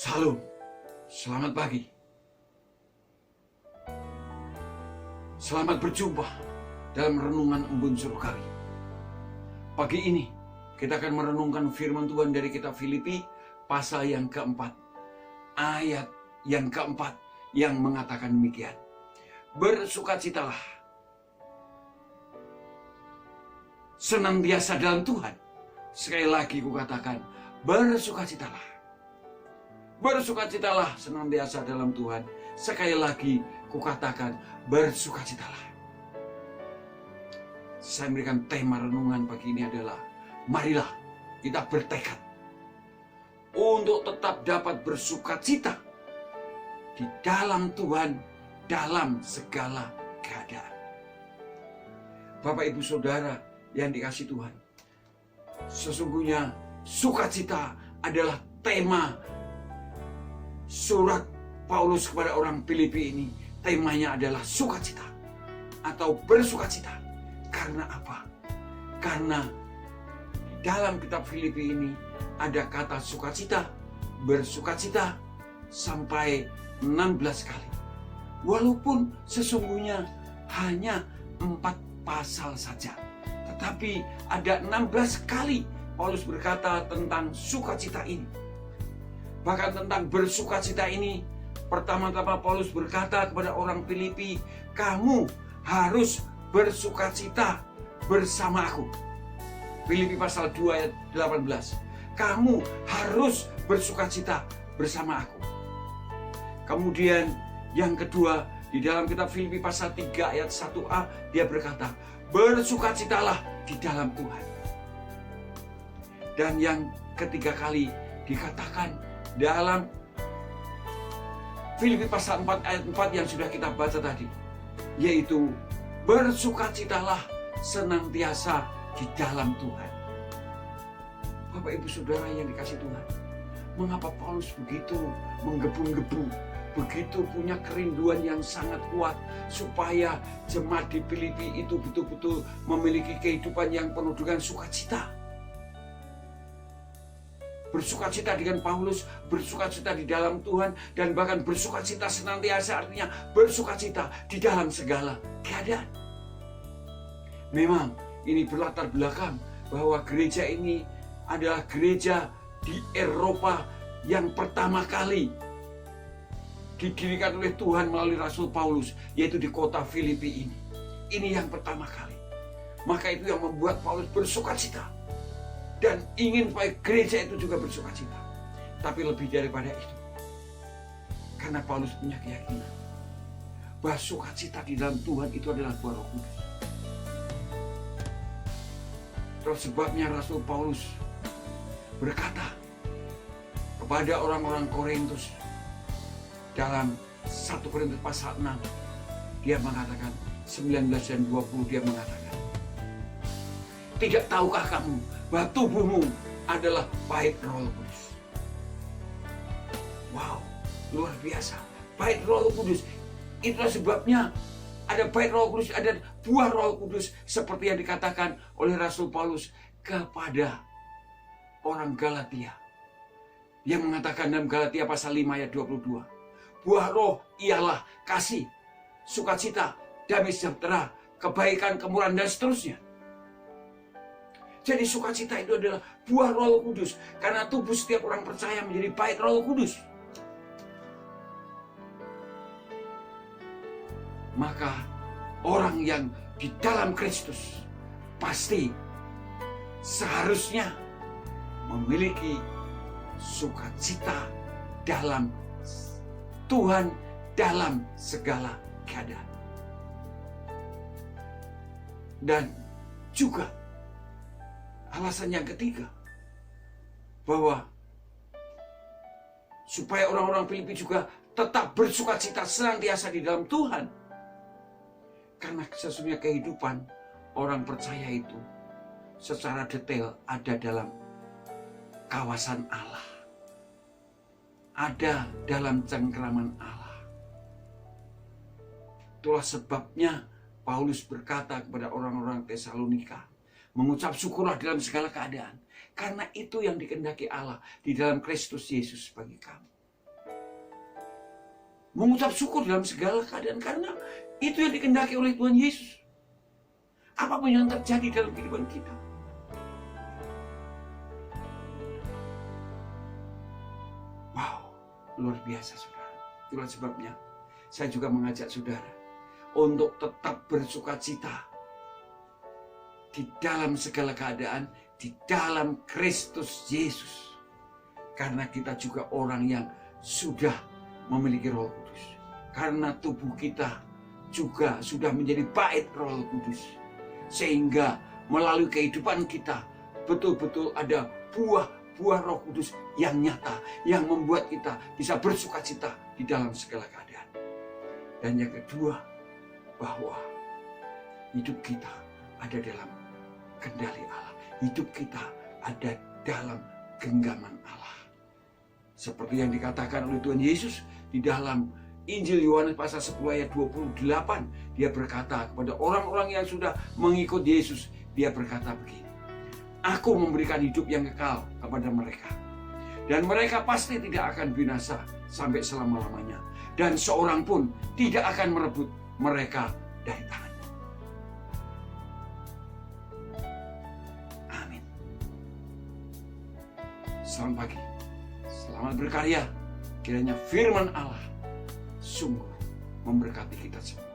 Salam, selamat pagi. Selamat berjumpa dalam renungan embun surgawi. Pagi ini kita akan merenungkan firman Tuhan dari kitab Filipi pasal yang keempat, ayat yang keempat yang mengatakan demikian. Bersukacitalah senantiasa dalam Tuhan. Sekali lagi kukatakan, bersukacitalah. Bersukacitalah senantiasa dalam Tuhan. Sekali lagi kukatakan, bersukacitalah. Saya memberikan tema renungan pagi ini adalah, marilah kita bertekad untuk tetap dapat bersukacita di dalam Tuhan dalam segala keadaan. Bapak Ibu Saudara yang dikasihi Tuhan, sesungguhnya sukacita adalah tema surat Paulus kepada orang Filipi ini. Temanya adalah sukacita atau bersukacita. Karena apa? Karena di dalam kitab Filipi ini ada kata sukacita, bersukacita sampai 16 kali. Walaupun sesungguhnya hanya 4 pasal saja, tetapi ada 16 kali Paulus berkata tentang sukacita ini. Bahkan tentang bersukacita ini, pertama-tama Paulus berkata kepada orang Filipi, kamu harus bersukacita bersama aku. Filipi pasal 2 ayat 18. Kamu harus bersukacita bersama aku. Kemudian yang kedua, di dalam kitab Filipi pasal 3 ayat 1a, dia berkata, bersukacitalah di dalam Tuhan. Dan yang ketiga kali dikatakan dalam Filipi pasal 4 ayat 4 yang sudah kita baca tadi, yaitu bersukacitalah senantiasa di dalam Tuhan. Bapak Ibu Saudara yang dikasihi Tuhan, mengapa Paulus begitu menggebu-gebu, begitu punya kerinduan yang sangat kuat supaya jemaat di Filipi itu betul-betul memiliki kehidupan yang penuh dengan sukacita? Bersukacita dengan Paulus, bersukacita di dalam Tuhan, dan bahkan bersukacita senantiasa, artinya bersukacita di dalam segala keadaan. Memang ini berlatar belakang bahwa gereja ini adalah gereja di Eropa yang pertama kali didirikan oleh Tuhan melalui Rasul Paulus, yaitu di kota Filipi ini. Ini yang pertama kali. Maka itu yang membuat Paulus bersukacita dan ingin supaya gereja itu juga bersukacita. Tapi lebih daripada itu, karena Paulus punya keyakinan bahwa sukacita di dalam Tuhan itu adalah buah Roh Kudus. Terus sebabnya Rasul Paulus berkata kepada orang-orang Korintus dalam 1 Korintus pasal 6, dia mengatakan 19 dan 20, dia mengatakan, tidak tahukah kamu bahwa tubuhmu adalah bait Roh Kudus? Wow, luar biasa. Bait Roh Kudus. Itulah sebabnya ada bait Roh Kudus, ada buah Roh Kudus, seperti yang dikatakan oleh Rasul Paulus kepada orang Galatia. Dia mengatakan dalam Galatia pasal 5 ayat 22, buah roh ialah kasih, sukacita, damai sejahtera, kebaikan, kemurahan, dan seterusnya. Jadi sukacita itu adalah buah Roh Kudus, karena tubuh setiap orang percaya menjadi bait Roh Kudus. Maka orang yang di dalam Kristus pasti seharusnya memiliki sukacita dalam Tuhan dalam segala keadaan. Dan juga alasan yang ketiga, bahwa supaya orang-orang Filipi juga tetap bersukacita senantiasa di dalam Tuhan. Karena sesungguhnya kehidupan orang percaya itu secara detail ada dalam kawasan Allah, ada dalam cengkraman Allah. Itulah sebabnya Paulus berkata kepada orang-orang Tesalonika, mengucap syukurlah dalam segala keadaan, karena itu yang dikehendaki Allah di dalam Kristus Yesus bagi kamu. mengucap syukur dalam segala keadaan, karena itu yang dikehendaki oleh Tuhan Yesus. Apapun yang terjadi dalam kehidupan kita, wow, luar biasa saudara. Itulah sebabnya saya juga mengajak saudara untuk tetap bersuka cita di dalam segala keadaan, di dalam Kristus Yesus. Karena kita juga orang yang sudah memiliki Roh Kudus. Karena tubuh kita juga sudah menjadi bait Roh Kudus. Sehingga melalui kehidupan kita betul-betul ada buah-buah Roh Kudus yang nyata, yang membuat kita bisa bersuka cita di dalam segala keadaan. Dan yang kedua, bahwa hidup kita ada dalam kendali Allah. Hidup kita ada dalam genggaman Allah. Seperti yang dikatakan oleh Tuhan Yesus di dalam Injil Yohanes pasal 10 ayat 28. Dia berkata kepada orang-orang yang sudah mengikut Yesus. Dia berkata begini, Aku memberikan hidup yang kekal kepada mereka. Dan mereka pasti tidak akan binasa sampai selama-lamanya. Dan seorang pun tidak akan merebut mereka dari tangannya. Amin. Selamat pagi. Selamat berkarya. Kiranya firman Allah sungguh memberkati kita semua.